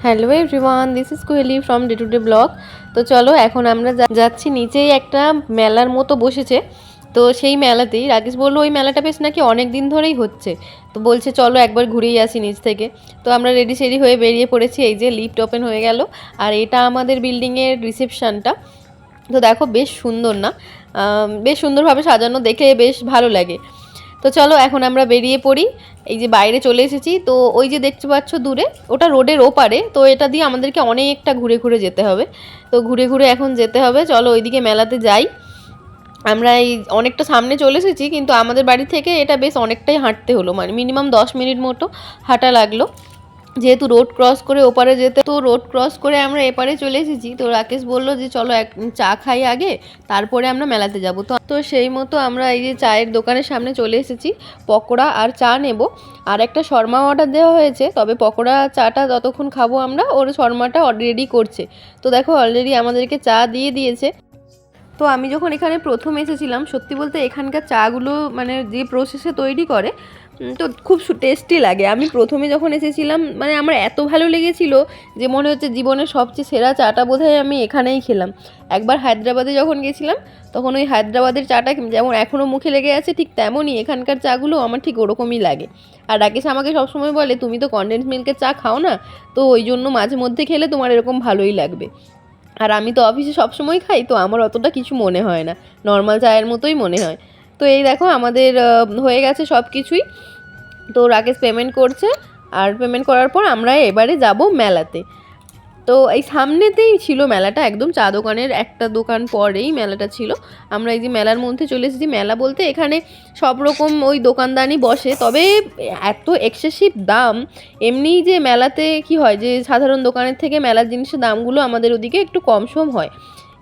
Hello everyone, this is Koheli from day to day blog. তো চলো এখন আমরা যাচ্ছি, নিচেই একটা মেলার মতো বসেছে। তো সেই মেলাতেই রাকেশ বললো ওই মেলাটা বেশ নাকি অনেক দিন ধরেই হচ্ছে। তো বলছে চলো একবার ঘুরেই আসি নিচ থেকে। তো আমরা রেডি সেডি হয়ে বেরিয়ে পড়েছি। এই যে লিফট ওপেন হয়ে গেল, আর এটা আমাদের বিল্ডিংয়ের রিসেপশনটা। তো দেখো বেশ সুন্দর না, বেশ সুন্দরভাবে সাজানো, দেখে বেশ ভালো লাগে। তো চলো এখন আমরা বেরিয়ে পড়ি। এই যে বাইরে চলে এসেছি, তো ওই যে দেখতে পাচ্ছ দূরে, ওটা রোডের ওপারে। তো এটা দিয়ে আমাদেরকে অনেকটা ঘুরে ঘুরে যেতে হবে। তো ঘুরে ঘুরে এখন যেতে হবে, চলো ওইদিকে মেলাতে যাই। আমরা এই অনেকটা সামনে চলে এসেছি, কিন্তু আমাদের বাড়ি থেকে এটা বেশ অনেকটাই হাঁটতে হলো, মানে মিনিমাম 10 মিনিট মতো হাঁটা লাগলো, যেহেতু রোড ক্রস করে ওপারে যেতে। তো রোড ক্রস করে আমরা এপারে চলে এসেছি। তো রাকেশ বললো যে চলো এক চা খাই আগে, তারপরে আমরা মেলাতে যাব। তো সেই মতো আমরা এই যে চায়ের দোকানের সামনে চলে এসেছি। পকোড়া আর চা নেব, আর একটা শর্মা অর্ডার দেওয়া হয়েছে, তবে পকোড়া চাটা ততক্ষণ খাবো আমরা, ওর শর্মাটা রেডি করছে। তো দেখো অলরেডি আমাদেরকে চা দিয়ে দিয়েছে। তো আমি যখন এখানে প্রথম এসেছিলাম, সত্যি বলতে এখানকার চাগুলো মানে যে প্রসেসে তৈরি করে, তো খুব টেস্টি লাগে। আমি প্রথমে যখন এসেছিলাম মানে আমার এত ভালো লেগেছিল যে মনে হচ্ছে জীবনের সবচেয়ে সেরা চাটা বোধহয় আমি এখানেই খেলাম। একবার হায়দ্রাবাদে যখন গেছিলাম, তখন ওই হায়দ্রাবাদের চাটা যেমন এখনও মুখে লেগে আছে, ঠিক তেমনই এখানকার চাগুলো আমার ঠিক ওরকমই লাগে। আর রাকেশ আমাকে সবসময় বলে তুমি তো কনডেন্স মিল্কের চা খাও না, তো ওই জন্য মাঝে মধ্যে খেলে তোমার এরকম ভালোই লাগবে। আর আমি তো অফিসে সবসময় খাই, তো আমার অতটা কিছু মনে হয় না, নর্মাল চায়ের মতোই মনে হয়। তো এই দেখো আমাদের হয়ে গেছে সব কিছুই। তো রাকেশ পেমেন্ট করছে, আর পেমেন্ট করার পর আমরা এবারে যাব মেলাতে। তো এই সামনেতেই ছিল মেলাটা, একদম চা দোকানের একটা দোকান পরেই মেলাটা ছিল। আমরা এই যে মেলার মধ্যে চলে এসেছি। মেলা বলতে এখানে সব রকম ওই দোকানদানি বসে, তবে এত এক্সেসিভ দাম। এমনি যে মেলাতে কি হয় যে সাধারণ দোকানের থেকে মেলার জিনিসের দামগুলো আমাদের ওদিকে একটু কম সম হয়,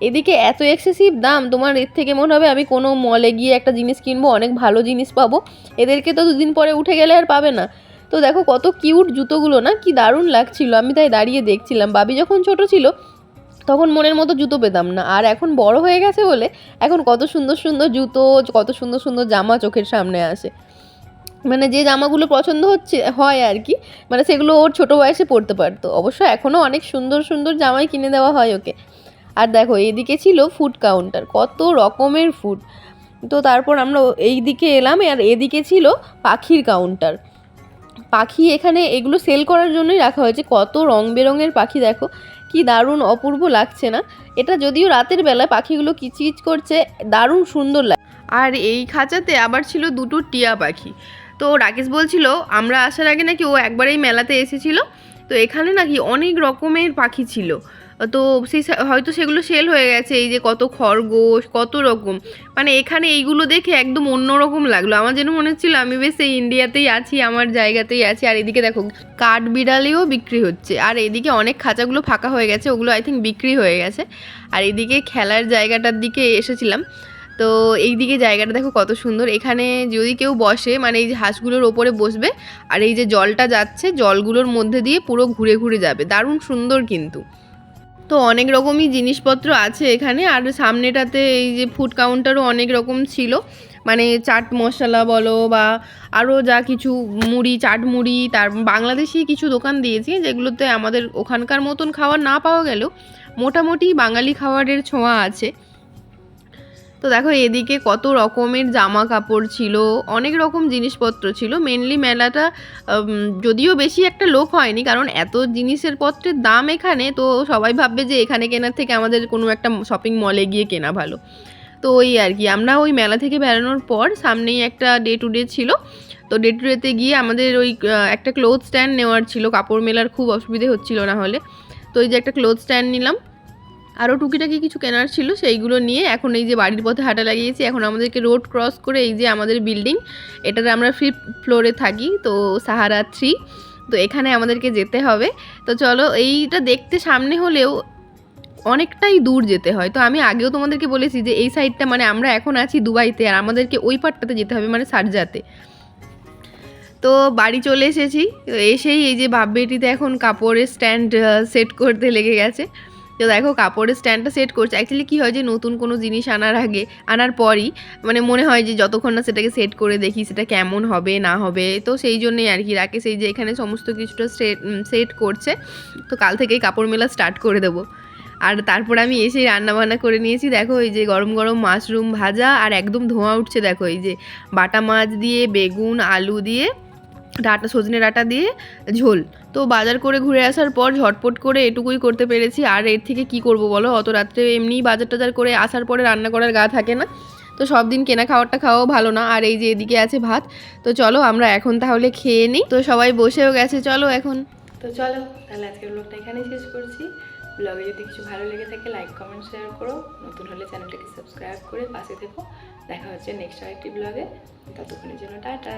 এদিকে এত এক্সেসিভ দাম, তোমার এর থেকে মনে হবে আমি কোনো মলে গিয়ে একটা জিনিস কিনবো, অনেক ভালো জিনিস পাবো, এদেরকে তো দুদিন পরে উঠে গেলে আর পাবে না। তো দেখো কত কিউট জুতোগুলো না, কি দারুণ লাগছিল, আমি তাই দাঁড়িয়ে দেখছিলাম। বাবি যখন ছোট ছিল তখন মনের মতো জুতো পেতাম না, আর এখন বড় হয়ে গেছে বলে এখন কত সুন্দর সুন্দর জুতো, কত সুন্দর সুন্দর জামা চোখের সামনে আসে। মানে যে জামাগুলো পছন্দ হয় আর কি, মানে সেগুলো ওর ছোটো বয়সে পরতে পারতো। অবশ্য এখনও অনেক সুন্দর সুন্দর জামাই কিনে দেওয়া হয় ওকে। আর দেখো এইদিকে ছিল ফুড কাউন্টার, কত রকমের ফুড। তো তারপর আমরা এই দিকে এলাম, আর এদিকে ছিল পাখির কাউন্টার। পাখি এখানে এগুলো সেল করার জন্যই রাখা হয়েছে, কত রং বেরঙের পাখি দেখো, কি দারুণ অপূর্ব লাগছে না? এটা যদিও রাতের বেলায় পাখিগুলো কিচকিচ করছে, দারুণ সুন্দর লাগে। আর এই খাঁচাতে আবার ছিল দুটো টিয়া পাখি। তো রাকেশ বলছিল আমরা আসার আগে নাকি ও একবার এই মেলাতে এসেছিল, তো এখানে নাকি অনেক রকমের পাখি ছিল। তো সেই হয়তো সেগুলো সেল হয়ে গেছে। এই যে কত খরগোশ, কত রকম, মানে এখানে এইগুলো দেখে একদম অন্যরকম লাগলো। আমার যেন মনে হচ্ছিল আমি বেশ এই ইন্ডিয়াতেই আছি, আমার জায়গাতেই আছি। আর এদিকে দেখো কাঠ বিড়ালিও বিক্রি হচ্ছে, আর এদিকে অনেক খাঁচাগুলো ফাঁকা হয়ে গেছে, ওগুলো আই থিঙ্ক বিক্রি হয়ে গেছে। আর এদিকে খেলার জায়গাটার দিকে এসেছিলাম। তো এই দিকে জায়গাটা দেখো কত সুন্দর। এখানে যদি কেউ বসে, মানে এই যে হাঁসগুলোর ওপরে বসবে, আর এই যে জলটা যাচ্ছে জলগুলোর মধ্যে দিয়ে পুরো ঘুরে ঘুরে যাবে, দারুণ সুন্দর কিন্তু। তো অনেক রকমই জিনিসপত্র আছে এখানে। আর সামনেটাতে এই যে ফুড কাউন্টারও অনেক রকম ছিল, মানে চাট মশলা বলো বা আরও যা কিছু মুড়ি, চাট মুড়ি, তার বাংলাদেশি কিছু দোকান দিয়েছি, যেগুলোতে আমাদের ওখানকার মতন খাবার না পাওয়া গেলেও মোটামুটি বাঙালি খাবারের ছোঁয়া আছে। তো দেখো এদিকে কত রকমের জামা কাপড় ছিল, অনেক রকম জিনিসপত্র ছিল। মেনলি মেলাটা যদিও বেশি একটা লোক হয়নি, কারণ এত জিনিসের পত্রের দাম এখানে, তো সবাই ভাববে যে এখানে কেনার থেকে আমাদের কোনো একটা শপিং মলে গিয়ে কেনা ভালো। তো ওই আর কি, আমরা ওই মেলা থেকে বেরোনোর পর সামনেই একটা ডে টু ডে ছিল। তো ডে টু ডেতে গিয়ে আমাদের ওই একটা ক্লোথ স্ট্যান্ড নেওয়ার ছিল, কাপড় মেলার খুব অসুবিধে হচ্ছিল না হলে। তো এই যে একটা ক্লোথ স্ট্যান্ড নিলাম, আরও টুকিটাকি কিছু কেনার ছিল, সেইগুলো নিয়ে এখন এই যে বাড়ির পথে হাঁটা লাগিয়েছি। এখন আমাদেরকে রোড ক্রস করে এই যে আমাদের বিল্ডিং, এটাতে আমরা 5th ফ্লোরে থাকি, তো সাহারা 3, তো এখানে আমাদেরকে যেতে হবে। তো চলো, এইটা দেখতে সামনে হলেও অনেকটাই দূর যেতে হয়। তো আমি আগেও তোমাদেরকে বলেছি যে এই সাইডটা, মানে আমরা এখন আছি দুবাইতে, আর আমাদেরকে ওই পারটাতে যেতে হবে, মানে শারজাতে। তো বাড়ি চলে এসেছি। এসেই এই যে বাপ বেটিতে এখন কাপড়ের স্ট্যান্ড সেট করতে লেগে গেছে। তো দেখো কাপড়ের স্ট্যান্ডটা সেট করছে। অ্যাকচুয়ালি কী হয় যে নতুন কোনো জিনিস আনার পরই মানে মনে হয় যে যতক্ষণ না সেটাকে সেট করে দেখি সেটা কেমন হবে না হবে, তো সেই জন্যেই আর কি রাকেশ এই যে এখানে সমস্ত কিছুটা সেট করছে। তো কাল থেকেই কাপড় মেলা স্টার্ট করে দেবো। আর তারপর আমি এসেই রান্নাবান্না করে নিয়েছি। দেখো এই যে গরম গরম মাশরুম ভাজা, আর একদম ধোঁয়া উঠছে দেখো, এই যে বাটা মাছ দিয়ে বেগুন আলু দিয়ে সজনে ডাঁটা দিয়ে ঝোল। তো বাজার করে ঘুরে আসার পর ঝটপট করে এটুকুই করতে পেরেছি, আর এর থেকে কি করব বলো, অত রাত্রে এমনিই বাজার টাজার করে আসার পরে রান্না করার গা থাকে না, তো সব দিন কেনা খাওয়ারটা খাওয়াও ভালো না। আর এই যে এদিকে আছে ভাত, তো চলো আমরা এখন তাহলে খেয়ে নিই। তো সবাই বসেও গেছে, চলো এখন। তো চলো তাহলে আজকের ব্লগটা এখানেই শেষ করছি। ব্লগে যদি কিছু ভালো লেগে থাকে লাইক কমেন্ট শেয়ার করো, নতুন হলে চ্যানেলটাকে সাবস্ক্রাইব করে পাশে থেকো। দেখা হচ্ছে নেক্সট আরেকটি ব্লগে, ততক্ষণের জন্য টাটা।